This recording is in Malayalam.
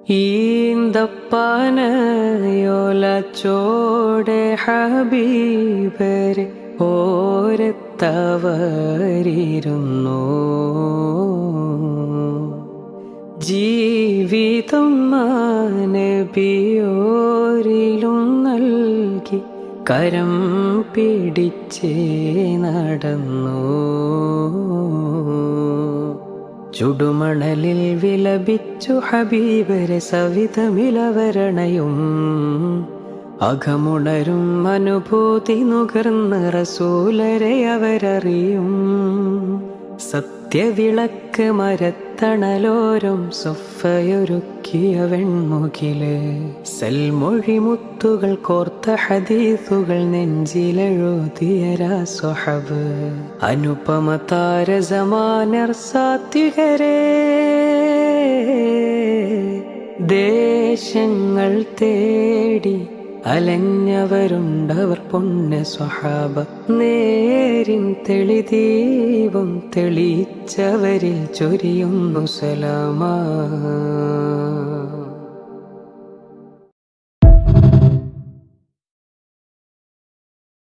ഈന്തപ്പനയോലച്ചോടെ ഹബീബരെ ഓരത്തവരിരുന്നു. ജീവിതം നബിയോരിലും നൽകി കരം പിടിച്ചേ നടന്നു. ചുടുമണലിൽ വിലപിച്ചു ഹബീബരെ സവിധമിലവരണയും അകമുണരും അനുഭൂതി നുകർന്ന് റസൂലരെ അവരറിയും. സത്യവിളക്ക് മരത്തണലോരം സൊഫയൊരുക്കിയ വെൺമുകില് സൽമൊഴി മുത്തുകൾ കോർത്ത ഹദീസുകൾ നെഞ്ചിലെഴുതിയ സ്വഹബ് അനുപമ താരസമാനർ സാത്വികരെ ദേശങ്ങൾ തേടി അലഞ്ഞവരുണ്ടവർ പൊന്ന സ്വഹാബ. നേരിൻ തെളിദീപം തെളിയിച്ചവരിൽ ചൊരിയുന്നു സലാമാ.